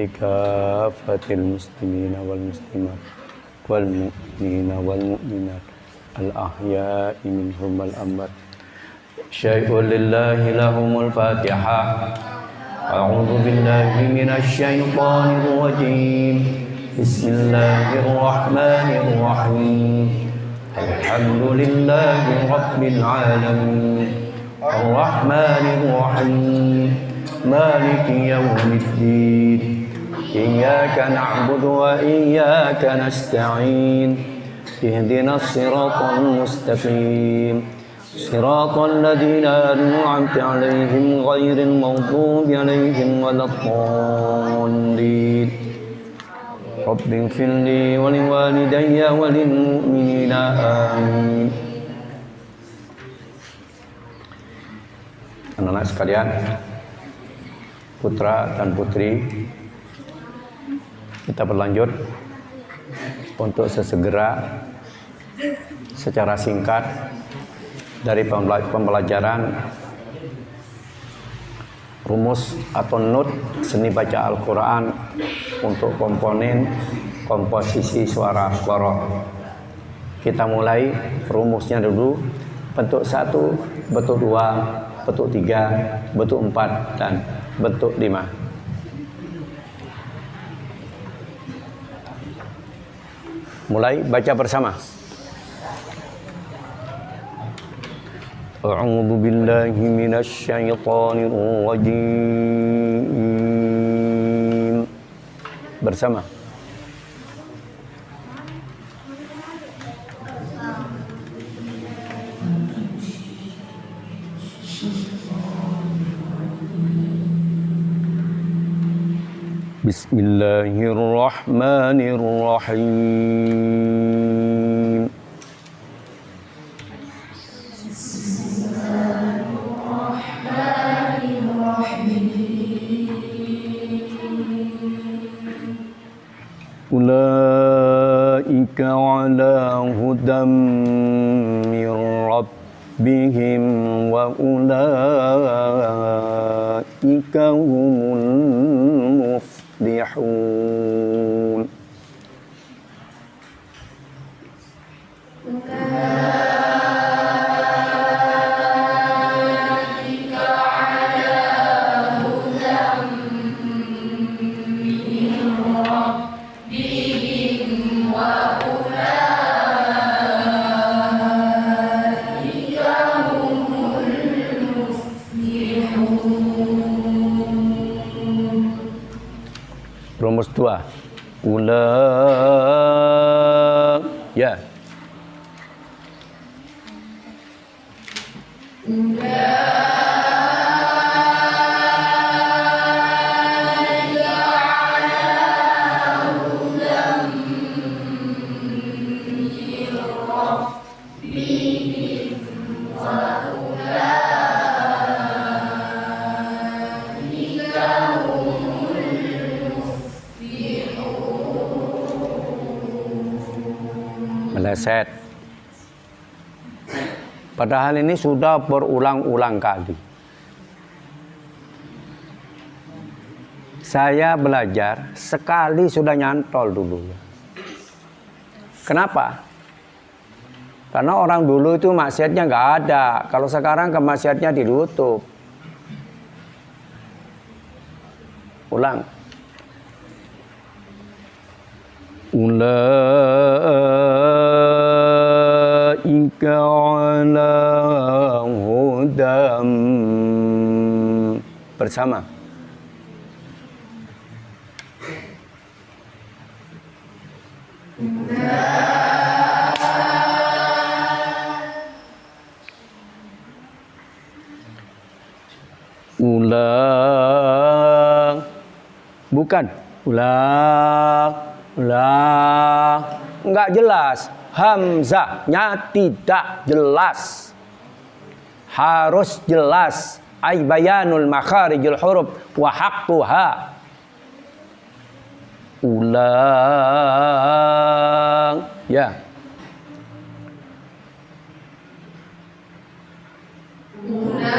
لكافة المسلمين والمسلمات والمؤمنين والمؤمنات الأحياء منهم والأموات. شيء لله لهم الفاتحة. أعوذ بالله من الشيطان الرجيم. بسم الله الرحمن الرحيم. الحمد لله رب العالمين الرحمن الرحيم مالك يوم الدين إياك نعبد وإياك نستعين اهدنا الصراط المستقيم صراط الذين أنعمت عليهم غير المغضوب عليهم ولا الضالين. رب اغفر لي ولوالدي وللمؤمنين آمين. Anak-anak sekalian, putra dan putri, kita berlanjut untuk sesegera secara singkat dari pembelajaran rumus atau not seni baca Al-Quran untuk komponen komposisi suara qara. Kita mulai rumusnya dulu, bentuk 1, bentuk 2, bentuk 3, bentuk 4, dan bentuk 5. Mulai baca bersama. A'udzu billahi minasy syaithanir rajim. Bersama. Bismillahirrahmanirrahim. Ulaika ala hudam min rabbihim wa ulaika humul muflihun. Rumus 2. Ya. Meleset. Padahal ini sudah berulang-ulang kali. Saya belajar sekali sudah nyantol dulu. Kenapa? Karena orang dulu itu maksiatnya nggak ada. Kalau sekarang kemaksiatnya ditutup. Ulang. Ulaika ala hudam. Bersama. Ulang. Bukan. Ulang. Enggak jelas. Hamzahnya tidak jelas. Harus jelas. Ay bayanul makharijul huruf wa haqquha. Ulang. Ya. Ulaika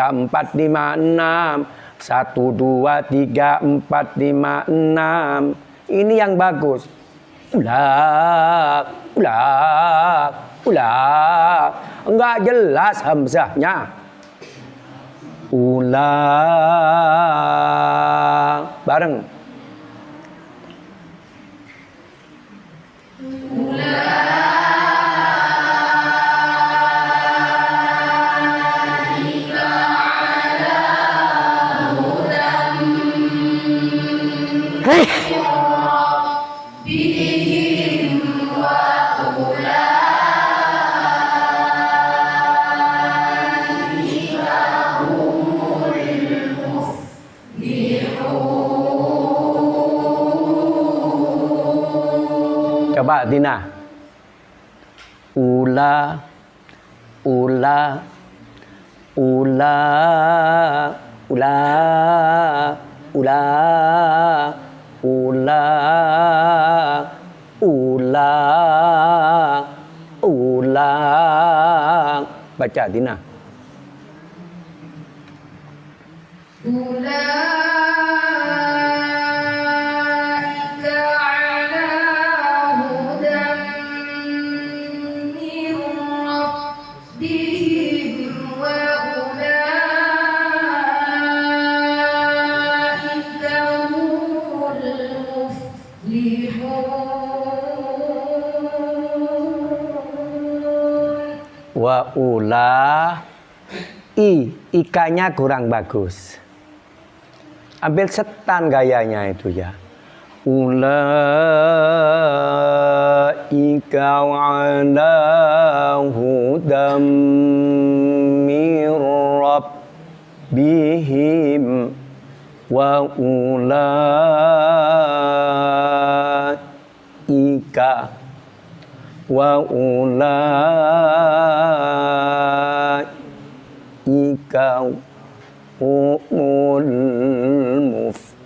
3, 4, 5, 6. 1, 2, 3, 4, 5, 6. Ini yang bagus. Ulah. Enggak jelas hamzahnya. Ulah. Bareng. Coba Dina. Ula. Baca Dina. Wa ula ikanya kurang bagus. Ambil setan gayanya itu ya. ulaika ala hudam mir rabbihim wa ulaika humul muflihun.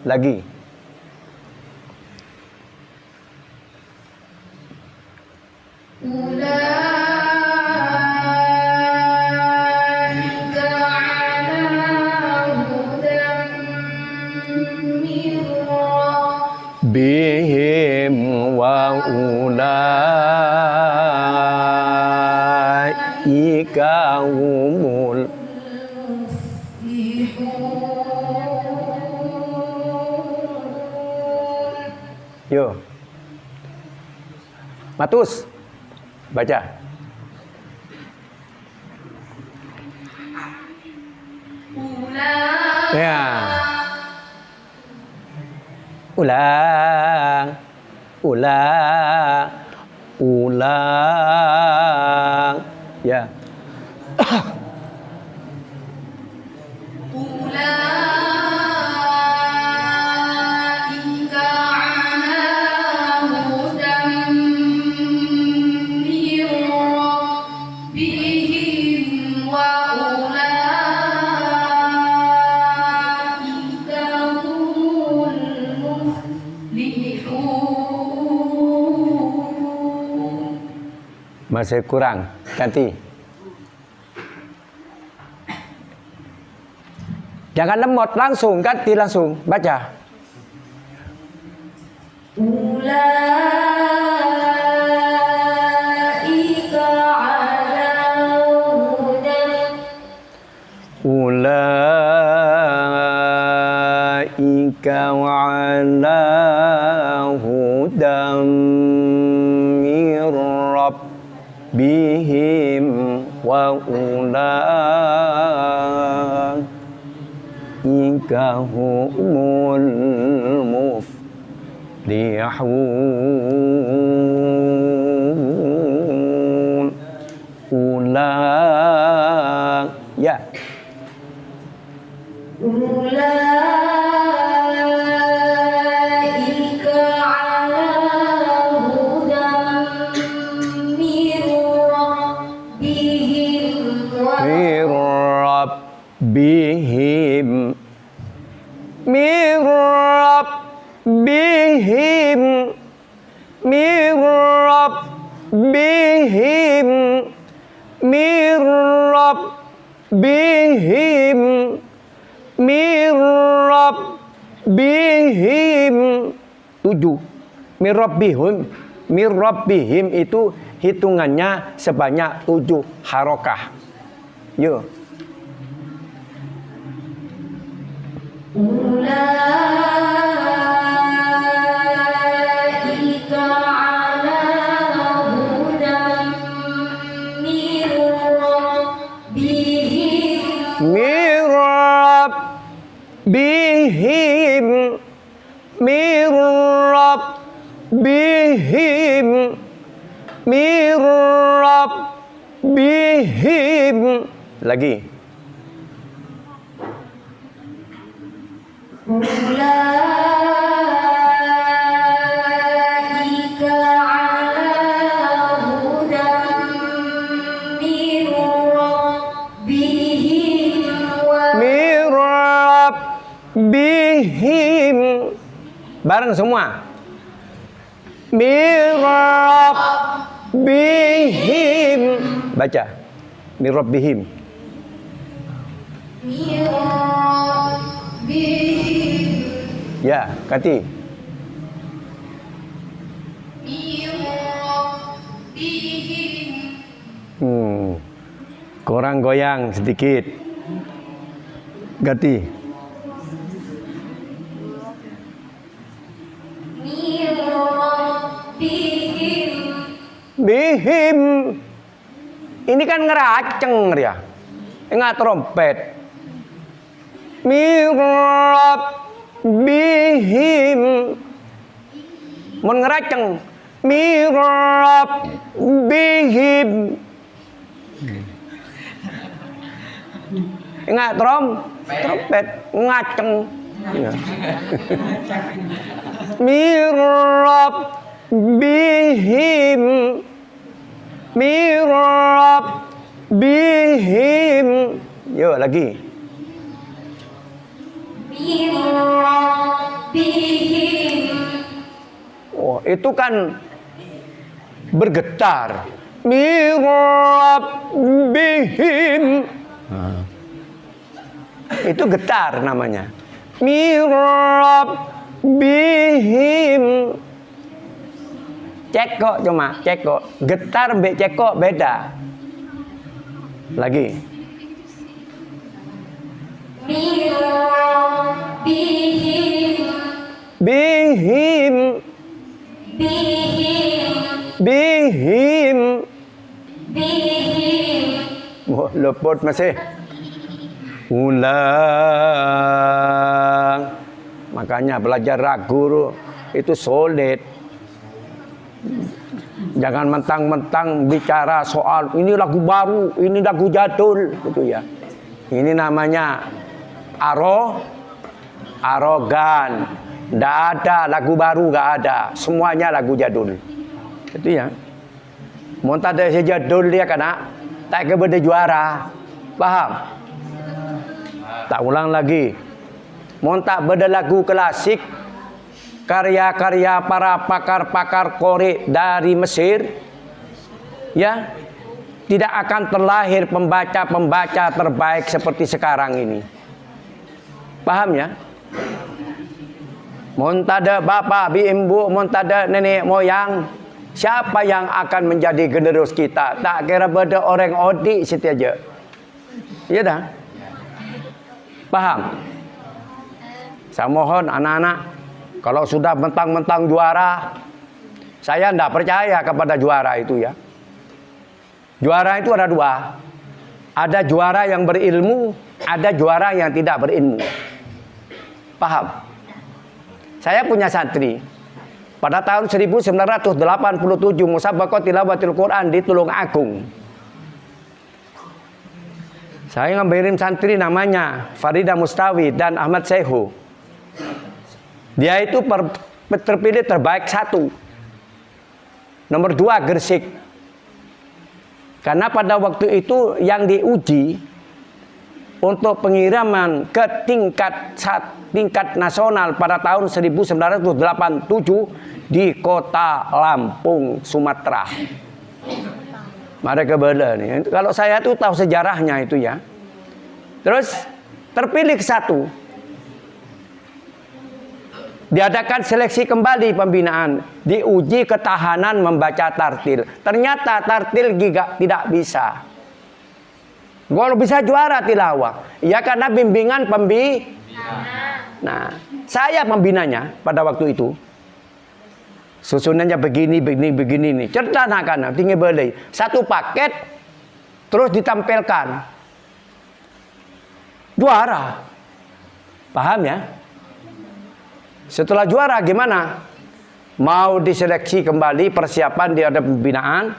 Lagi. Bihim wa ulaika humul muflihun. Yo. Matus. Baca. Ya. Ulang. Ya. Masih kurang, ganti. Jangan lemot, langsung ganti, langsung baca. Ulaika ala hudan. Ulaika ala hudan mir rabbihim wa ulaika humul muflihun. Ya. Ulaika ala hudan mir rabbihim mir rabbihim mir rabbihim mir rabbihim mir rabbihim. 7. Mir rabbihim itu hitungannya sebanyak 7 harokah. Yo. Ulaika ala hudan mir rabbihim mir rabbihim mir rabbihim mir rabbihim. Lagi. Ulaika ala hudan mir rabbihim mir rabbihim. Bareng semua. Mir rabbihim. Baca. Mir rabbihim. Mir rabbihim. Ya, ganti. Mir rabbihim. Kurang goyang sedikit. Ganti. Mir rabbihim. Bihim. Ini kan ngeraceng ya. Enggak trompet. min rabbihim. Mun ngeraceng min rabbihim. Ingat trompet ngaceng. Ya. Min rabbihim. Min rabbihim. Yo lagi. Min rabbihim. Oh, itu kan bergetar. Min rabbihim. Itu getar namanya. Min rabbihim. Cekok cuma, cekok. Getar mbek cekok beda. Lagi. Min rabbihim. Bihim. Bihim. Bihim. Bihim. Oh, lepot masih. Ulang. Makanya belajar ragu itu sulit. Jangan mentang-mentang bicara soal ini lagu baru, ini lagu jadul gitu ya. Ini namanya arogan. Nggak ada lagu baru, nggak ada. Semuanya lagu jadul. Itu ya. Mau tak ada sejadul dia kena tak kepada juara. Paham? Tak ulang lagi. Mau tak beda lagu klasik, karya-karya para pakar-pakar korek dari Mesir, ya, tidak akan terlahir pembaca-pembaca terbaik seperti sekarang ini. Paham ya? Montada bapak, ibu, montada nenek moyang, siapa yang akan menjadi generus kita? Tak kira beda orang odik situ aja. Iya dah. Paham? Saya mohon anak-anak, kalau sudah mentang-mentang juara, saya tidak percaya kepada juara itu ya. Juara itu ada dua. Ada juara yang berilmu, ada juara yang tidak berilmu. Paham? Saya punya santri. Pada tahun 1987 musabaqah tilawatil Quran di Tulung Agung. Saya ngambilin santri namanya Farida Mustawi dan Ahmad Sehu. Dia itu terpilih terbaik 1. Nomor 2 Gresik. Karena pada waktu itu yang diuji untuk pengiriman ke tingkat nasional pada tahun 1987 di kota Lampung, Sumatera. Mereka bela nih. Kalau saya tuh tahu sejarahnya itu ya. Terus terpilih 1. Diadakan seleksi kembali pembinaan, diuji ketahanan membaca tartil. Ternyata tartil tidak bisa. Kalau bisa juara tilawah, ya karena bimbingan Nah, saya pembinanya pada waktu itu. Susunannya begini nih. Ceritakan, tinggi belai. 1 paket, terus ditampilkan. Juara. Paham ya? Setelah juara gimana? Mau diseleksi kembali, persiapan di ada pembinaan.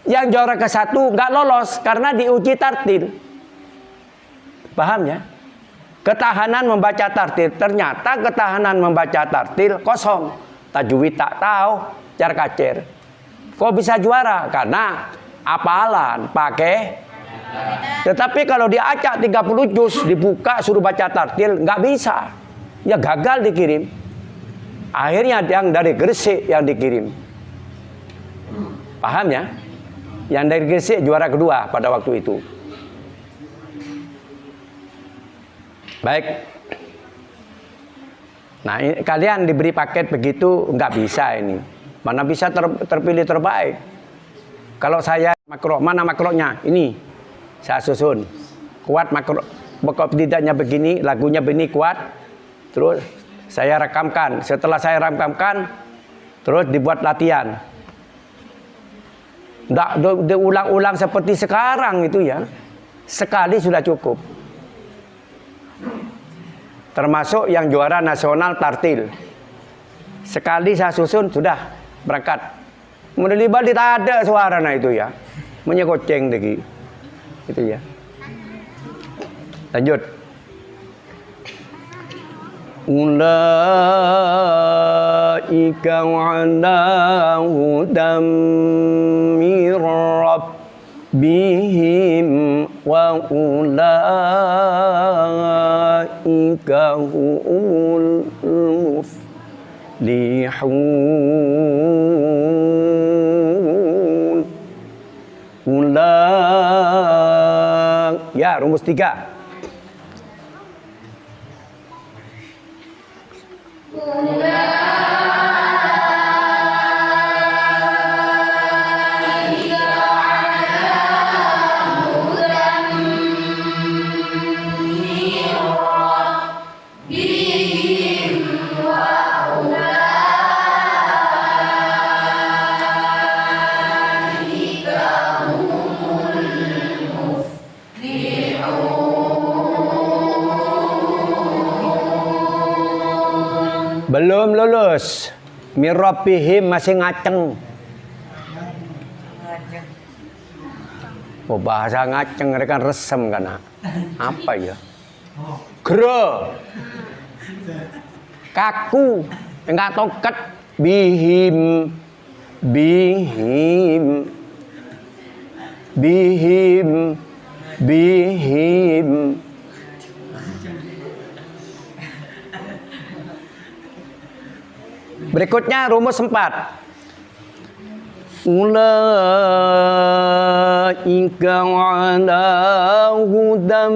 Yang juara ke-1 nggak lolos karena diuji tartil. Paham ya? Ketahanan membaca tartil. Ternyata ketahanan membaca tartil kosong. Tajwid tak tahu, car kacir. Kok bisa juara? Karena apalan pakai. Tetapi kalau diacak 30 juz dibuka suruh baca tartil nggak bisa. Ya gagal dikirim. Akhirnya yang dari Gresik yang dikirim. Paham ya? Yang dari Gresik juara kedua pada waktu itu. Baik. Nah, kalian diberi paket begitu nggak bisa ini. Mana bisa terpilih terbaik. Kalau saya makro, mana makronya? Ini saya susun. Kuat makro, pokok tidaknya begini, lagunya begini kuat. Terus saya rekamkan. Setelah saya rekamkan, terus dibuat latihan. Nggak diulang-ulang seperti sekarang itu ya. Sekali sudah cukup. termasuk yang juara nasional tartil. Sekali saya susun sudah berangkat. Kemudian di Bali tak ada suara itu ya, menyekoceng lagi, itu ya. Lanjut. Ulaika ala hudam mir rabbihim wa ulaika humul muflihun. Ya, rumus 3. Belum lulus. Mirrabihim masih ngaceng. Oh, bahasa ngaceng mereka resem kan? Apa ya? Gero. Kaku. Enggak toket. Bihim. Bihim. Bihim. Bihim. Berikutnya rumus 4. Ulaika ala hudam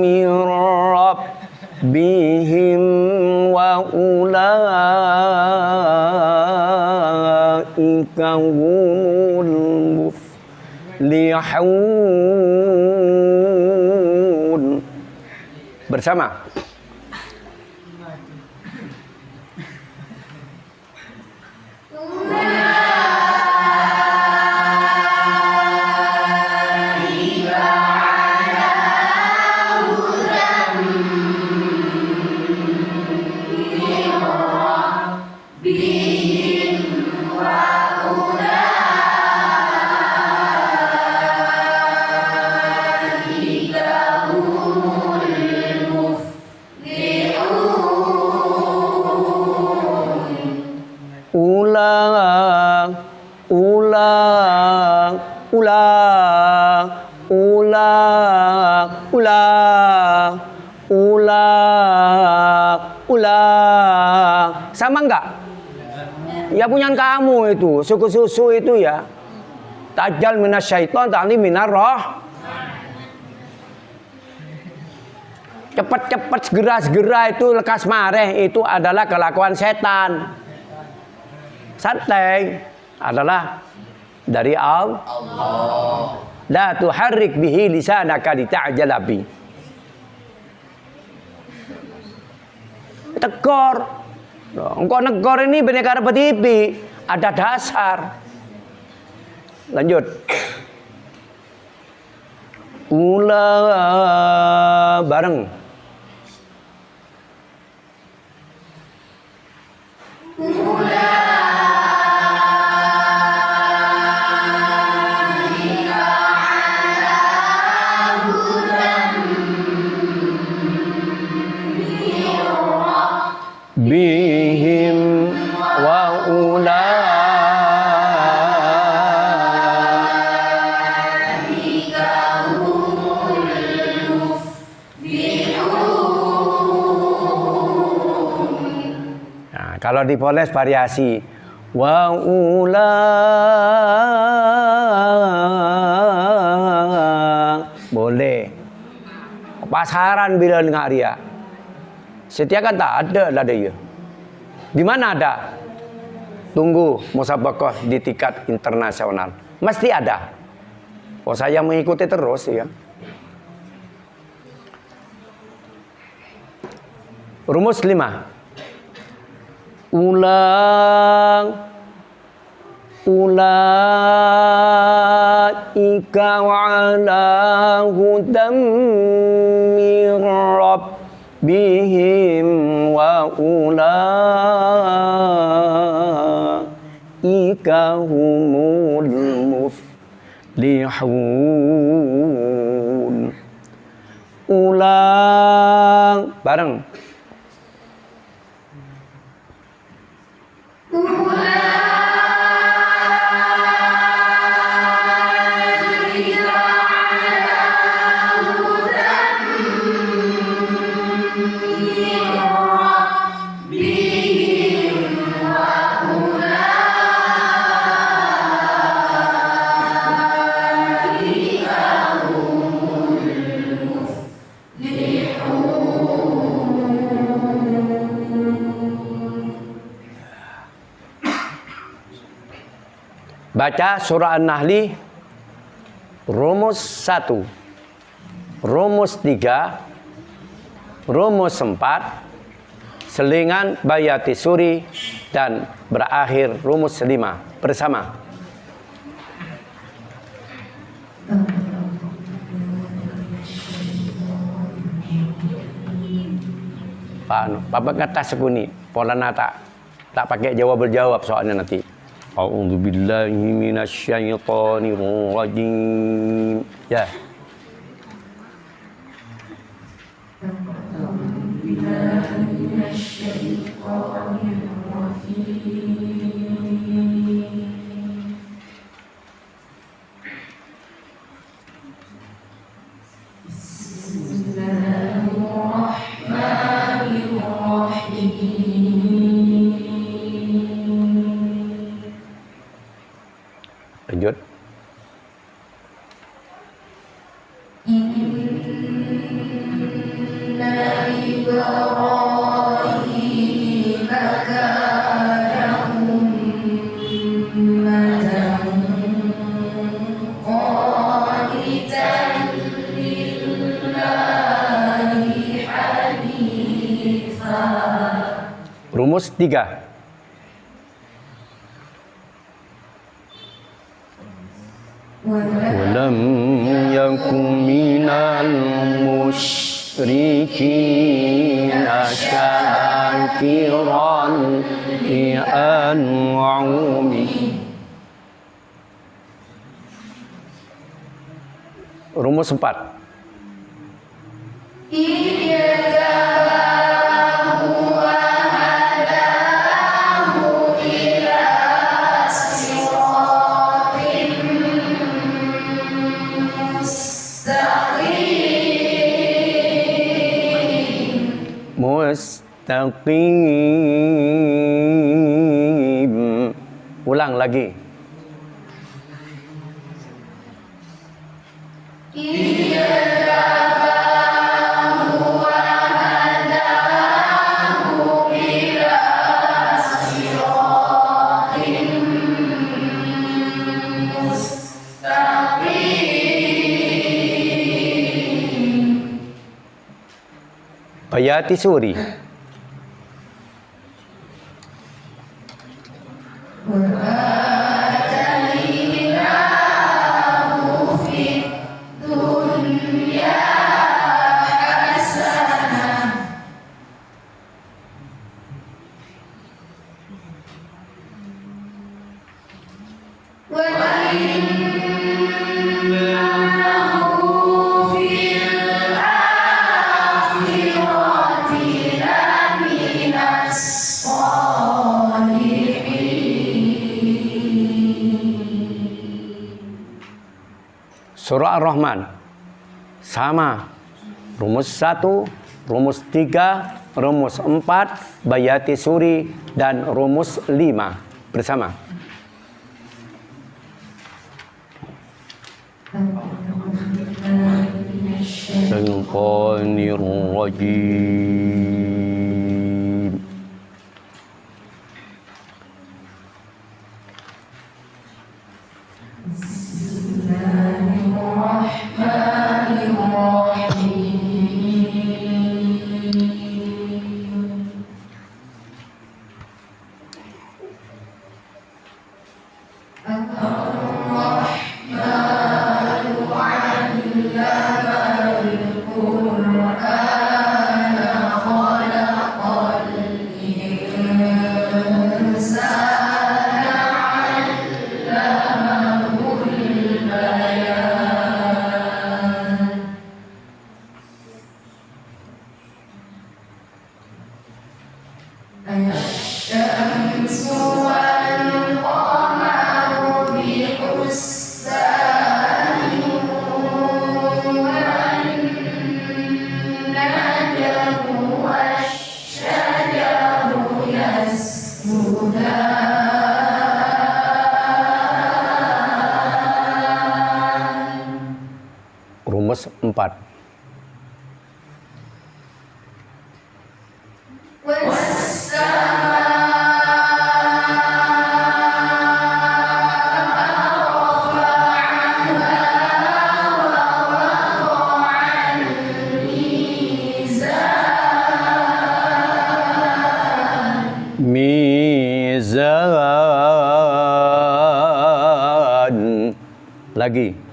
mir rabbihim wa ulaika humul muflihun. Bersama. Sama enggak? Ya punya kamu itu, suku-susu itu ya. Tajal minasyaiton, ta'lim minar roh. Cepat-cepat, segera-segera itu lekas mareh itu adalah kelakuan setan. Santai adalah dari Allah. La tuharrik bihi lisanaka lita'jala bi. Tegor. Engkau negor ini benekara petipi, ada dasar. Lanjut. Bareng. Bihim wa ulaika humul muflihun. Nah, kalau dipoles variasi wa boleh. Pasaran bila dengar dia. Setia kan tak ada lah dia. Di mana ada? Tunggu musabaqah di tingkat internasional. Mesti ada. Oh, saya mengikuti terus ya. Rumus 5. ala hudam min rabbihim wa ulaika humul muflihun. Ulang bareng. Baca surah An-Nahl, rumus 1, rumus 3, rumus 4, selingan bayati suri, dan berakhir rumus 5 bersama. Papa kata sekuni, pola nata tak pakai jawab-jawab soalnya nanti. A'udzu billahi minasyaitonir rajim. Ya. Lanjut. Inna Ibrahim kana ummatan qanitan lillahi hanifa. Rumus 3. Walam yakun minal musyrikin syakiran li an'umi. Rumus 4. Mustaqim. Ulang lagi. Bayati suri. Surah Ar-Rahman sama, rumus 1, rumus 3, rumus 4, bayati suri, dan rumus 5 bersama. Syaitanir rajim. rumus 4. Mizan. Lagi.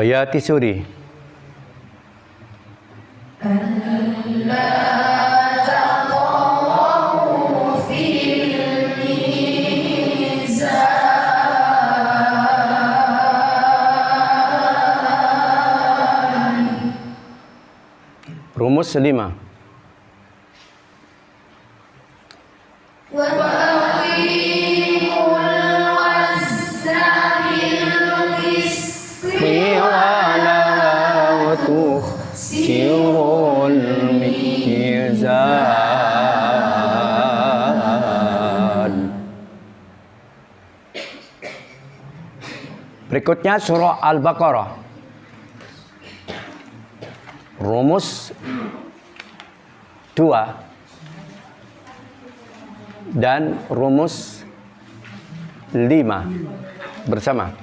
Bayati Suri. Rumus 5. Berikutnya surah Al-Baqarah. Rumus 2 dan rumus 5 bersama.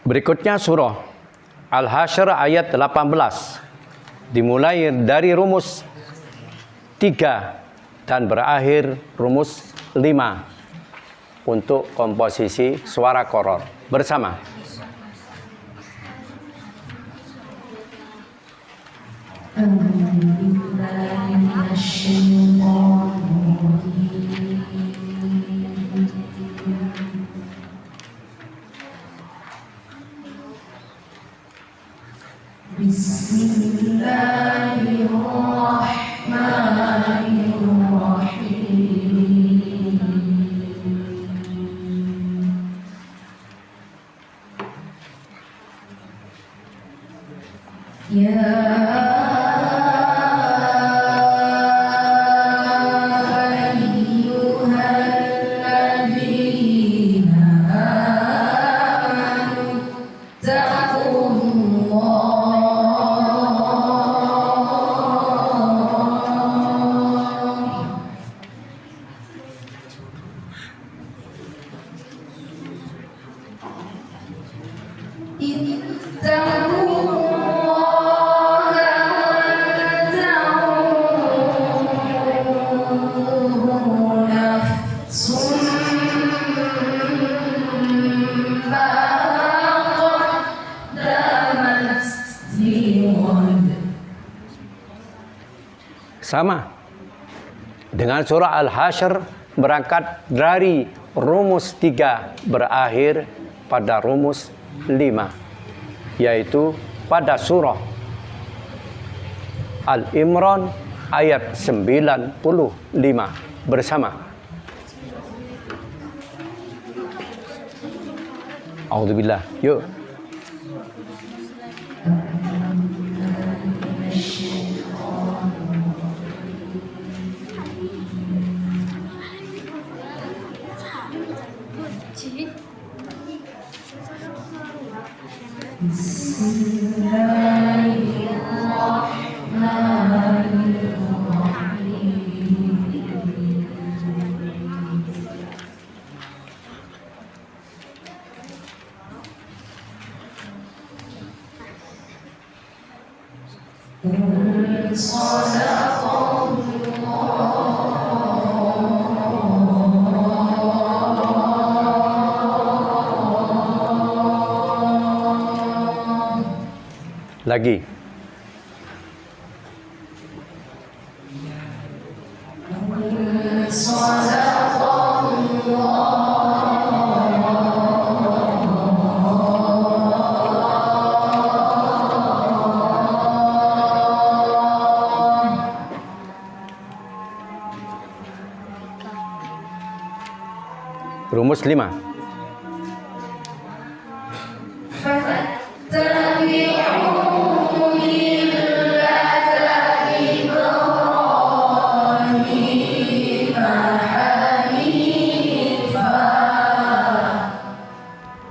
Berikutnya surah Al-Hasyr ayat 18. Dimulai dari rumus 3 dan berakhir rumus 5 untuk komposisi suara qoroor bersama. Sama dengan surah Al-Hasyr, berangkat dari rumus 3 berakhir pada rumus 5, yaitu pada surah Al-Imran ayat 95 bersama. A'udzubillah. Yuk. Lagi. Rumus 5.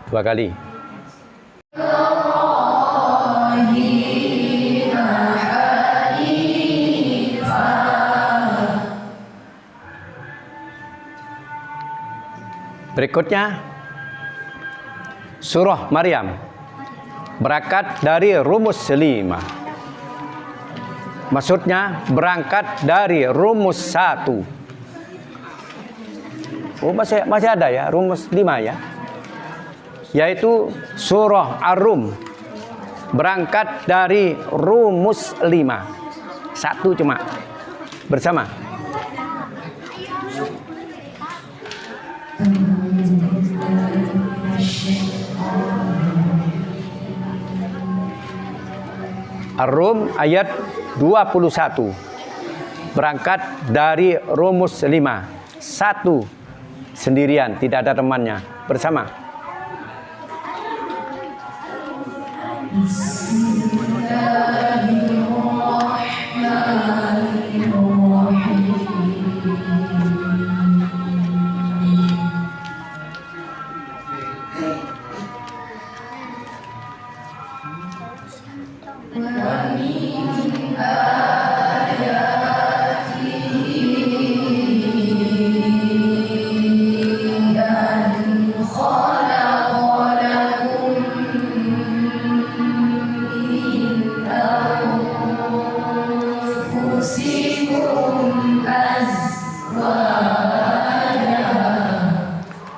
Dua kali. Berikutnya surah Maryam, berangkat dari rumus 5. Maksudnya berangkat dari rumus 1. Oh, masih ada ya rumus 5 ya. Yaitu surah Ar-Rum, berangkat dari rumus 5. 1 cuma. Bersama. Ar-Rum ayat 21, berangkat dari rumus 5. 1 sendirian, tidak ada temannya. Bersama.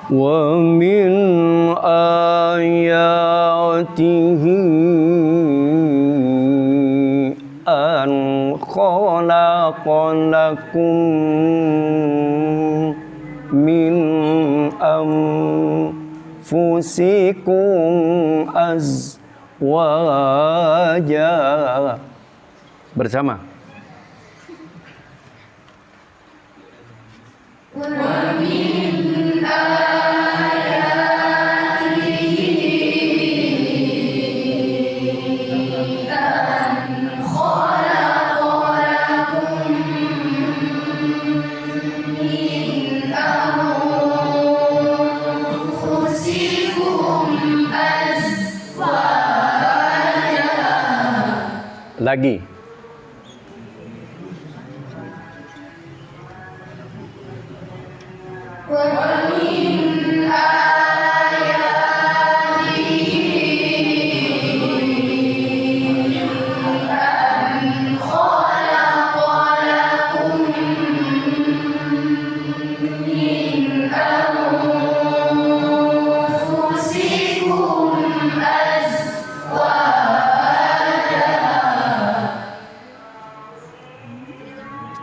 Wa min ayatihi an khalaqalakum min anfusikum azwaja. Bersama. Lagi.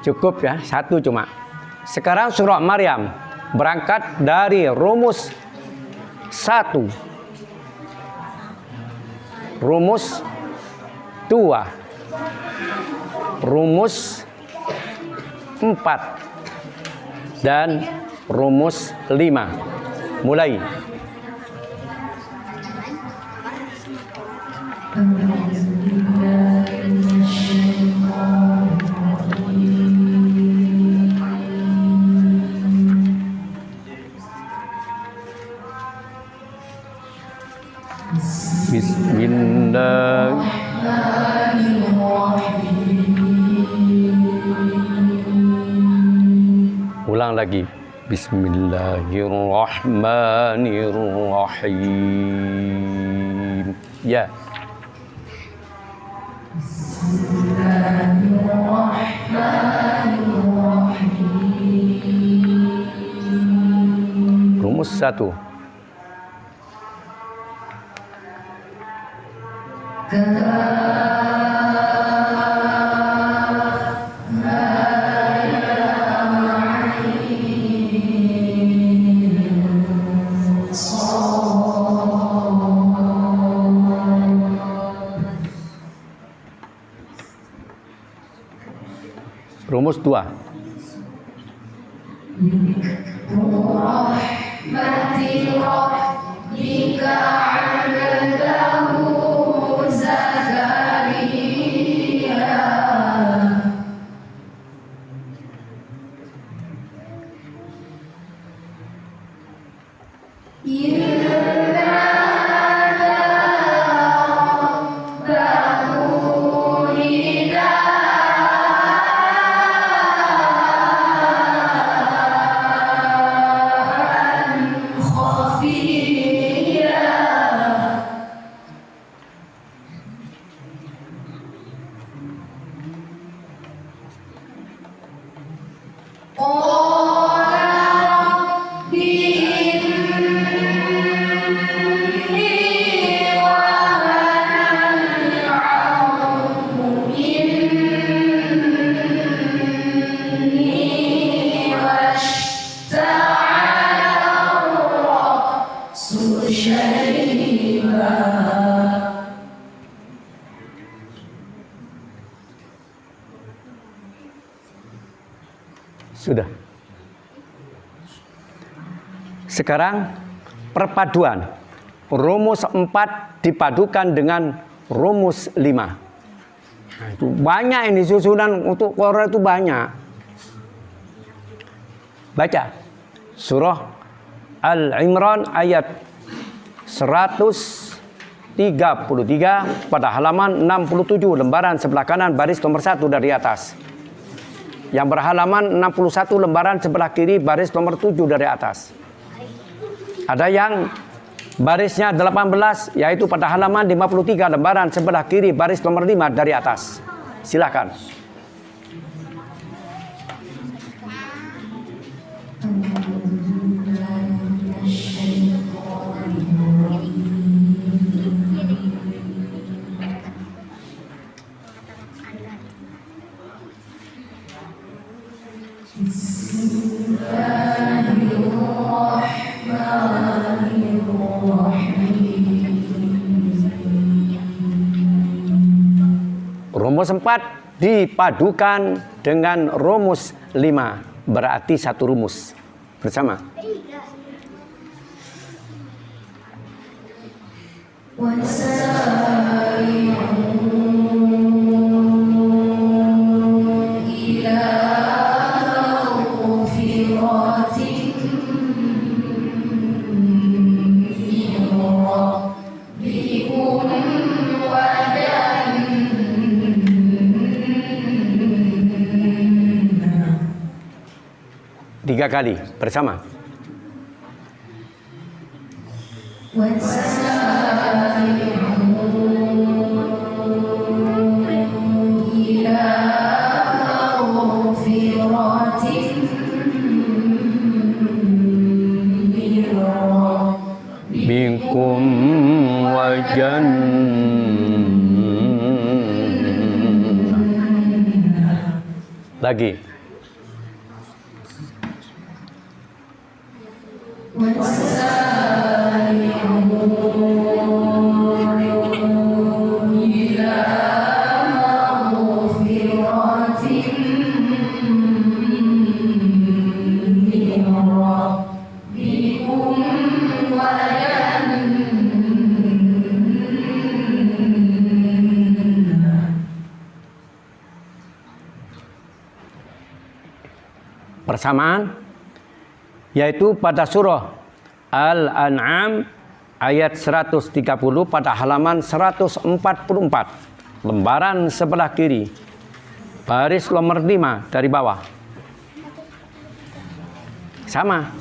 Cukup ya, satu cuma. Sekarang surah Maryam berangkat dari rumus 1, rumus 2, rumus 4, dan rumus 5. Mulai. Bismillahirrahmanirrahim. Ulang lagi. Bismillahirrahmanirrahim. Ya. Bismillahirrahmanirrahim. Rumus 1. Rumus 2. Sudah. Sekarang perpaduan. Rumus 4 dipadukan dengan rumus 5. Nah, itu banyak ini susunan untuk Quran itu banyak. Baca. Surah Al-Imran ayat 133 pada halaman 67 lembaran sebelah kanan baris nomor 1 dari atas. Yang berhalaman 61 lembaran sebelah kiri baris nomor 7 dari atas. Ada yang barisnya 18 yaitu pada halaman 53 lembaran sebelah kiri baris nomor 5 dari atas. Silakan. Rumus 4 dipadukan dengan rumus 5. Berarti satu rumus. Bersama. Tiga kali bersama. Minkum wajan. Lagi. Persamaan yaitu pada surah Al-An'am ayat 130 pada halaman 144, lembaran sebelah kiri, baris nomor 5 dari bawah. Sama,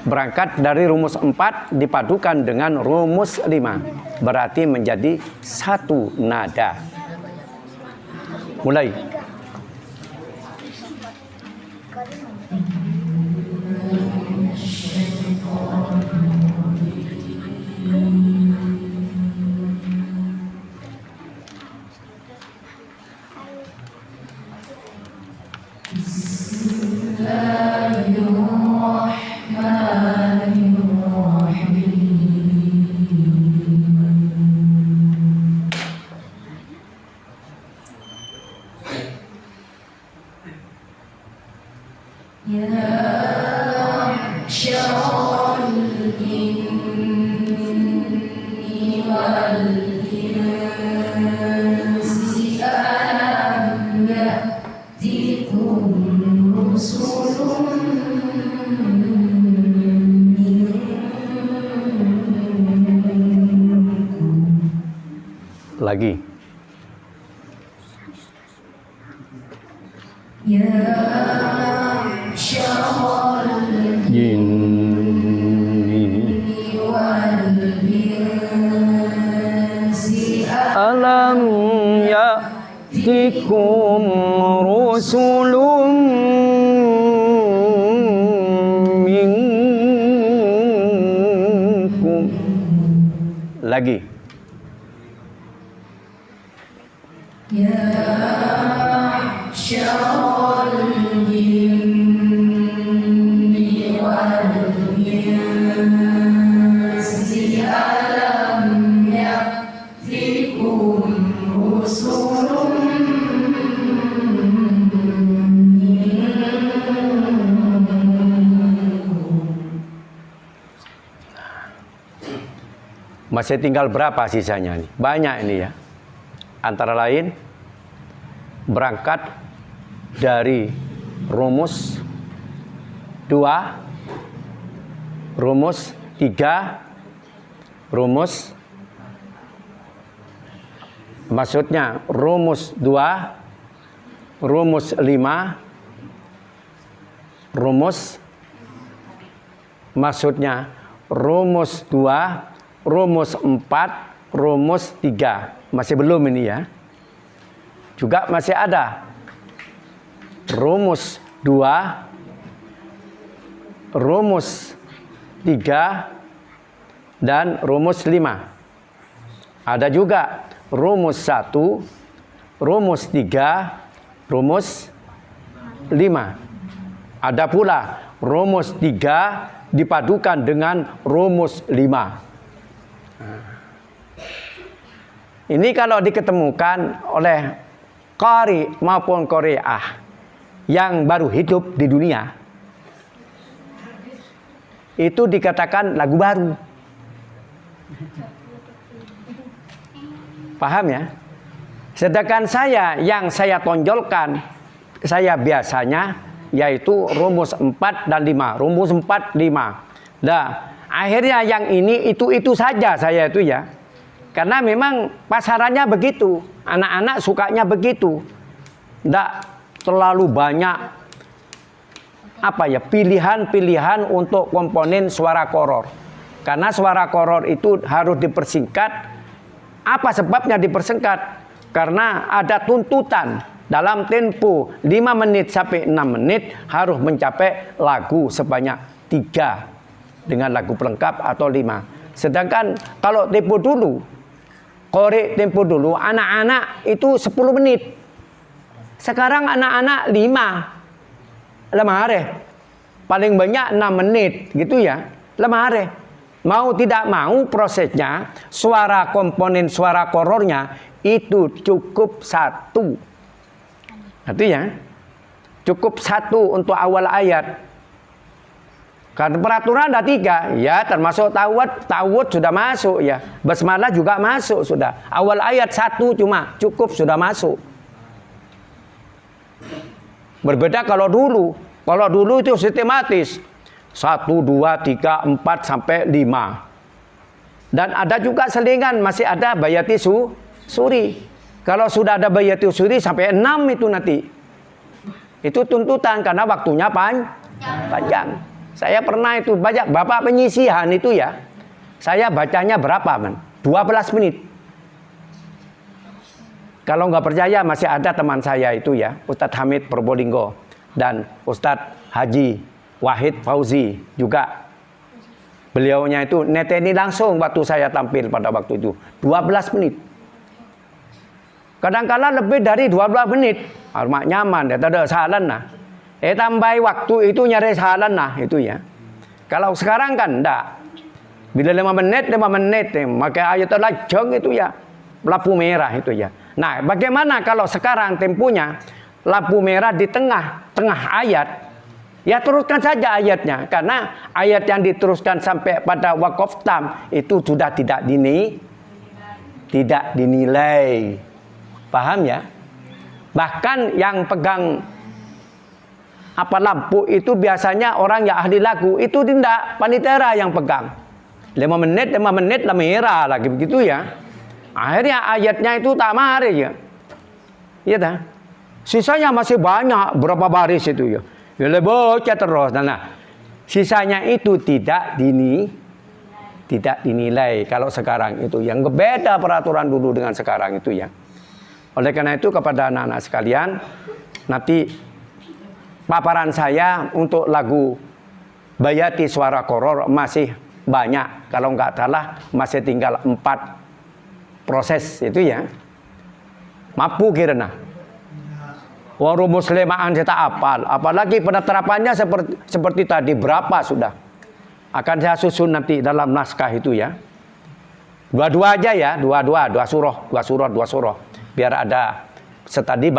berangkat dari rumus 4 dipadukan dengan rumus 5, berarti menjadi satu nada. Mulai. Lagi. Alam ya'tikum rusulun minkum. Lagi. Masih tinggal berapa sisanya nih? Banyak ini ya. Antara lain berangkat dari rumus 2, rumus 3, rumus, maksudnya rumus 2, rumus 5, rumus, maksudnya rumus 2, rumus 4, rumus 3. Masih belum ini ya. Juga masih ada rumus 2, rumus 3, dan rumus 5. Ada juga rumus 1, rumus 3, rumus 5. Ada pula rumus 3 dipadukan dengan rumus 5. Ini kalau diketemukan oleh qari maupun qari'ah yang baru hidup di dunia, itu dikatakan lagu baru. Paham ya? Sedangkan saya, yang saya tonjolkan, saya biasanya yaitu rumus 4 dan 5. Rumus 4, 5. Nah, akhirnya yang ini itu saja saya itu ya. Karena memang pasarannya begitu. Anak-anak sukanya begitu. Tidak terlalu banyak pilihan-pilihan untuk komponen suara koror. Karena suara koror itu harus dipersingkat. Apa sebabnya dipersingkat? Karena ada tuntutan dalam tempo 5 menit sampai 6 menit harus mencapai lagu sebanyak 3 dengan lagu pelengkap atau 5. Sedangkan kalau tempo dulu, korek tempo dulu, anak-anak itu 10 menit. Sekarang anak-anak 5. Lemah paling banyak 6 menit gitu ya. lemari. Mau tidak mau prosesnya, suara komponen suara korornya itu cukup 1. Artinya cukup 1 untuk awal ayat. Karena peraturan ada 3, ya termasuk tawud sudah masuk ya. Basmalah juga masuk sudah. Awal ayat 1 cuma cukup sudah masuk. Berbeda kalau dulu. Kalau dulu itu sistematis. 1, 2, 3, 4 sampai 5. Dan ada juga selingan, masih ada bayati suri. Kalau sudah ada bayati suri sampai 6 itu nanti. Itu tuntutan karena waktunya panjang. Saya pernah itu baca Bapak penyisihan itu ya. Saya bacanya berapa, Man? 12 menit. Kalau nggak percaya masih ada teman saya itu ya, Ustadz Hamid Probolinggo dan Ustadz Haji Wahid Fauzi juga. Beliaunya itu neteni langsung waktu saya tampil pada waktu itu 12 menit. Kadang-kala lebih dari 12 menit. Armak nyaman ya, tak ada salan nah. Tambah waktu itu nyari salan nah itu ya. Kalau sekarang kan enggak. Bila 5 menit maka ayat lajeng itu ya. Lampu merah itu ya. Nah, bagaimana kalau sekarang tempunya lampu merah di tengah ayat? Ya teruskan saja ayatnya, karena ayat yang diteruskan sampai pada waqaf tam itu sudah tidak dinilai. Paham ya? Bahkan yang pegang lampu itu biasanya orang yang ahli lagu, itu tidak panitera yang pegang. 5 menit lah merah lagi begitu ya. Akhirnya ayatnya itu tamar ya. Iya dah. Sisanya masih banyak, berapa baris itu ya. Ya baca terus. Nah, sisanya itu tidak dinilai kalau sekarang itu. Yang beda peraturan dulu dengan sekarang itu ya. Oleh karena itu kepada anak-anak sekalian, nanti paparan saya untuk lagu Bayati Suara Koror masih banyak. Kalau nggak salah masih tinggal 4 proses itu ya. Mampu kirana. Rumus lemaan saya tak apal. Apalagi penerapannya seperti tadi berapa sudah. Akan saya susun nanti dalam naskah itu ya. Dua-dua aja ya, dua surah. Biar ada studi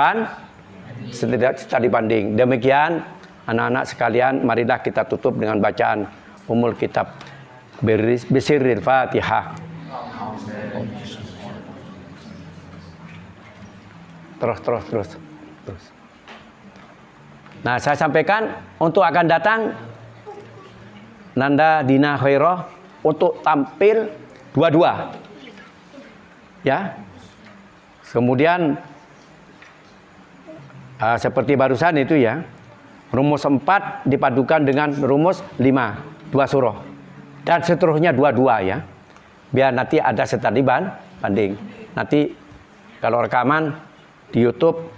banding. Demikian anak-anak sekalian, marilah kita tutup dengan bacaan Ummul Kitab Bisirril Fatihah. Terus. Nah, saya sampaikan untuk akan datang Nanda Dina Khairah untuk tampil 22. Ya. Kemudian seperti barusan itu ya. Rumus 4 dipadukan dengan rumus 5, 2 surah. Dan seterusnya 22 ya. Biar nanti ada studi banding. Nanti kalau rekaman di YouTube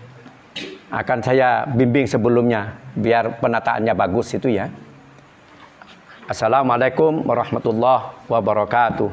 akan saya bimbing sebelumnya biar penataannya bagus itu ya. Assalamualaikum warahmatullahi wabarakatuh.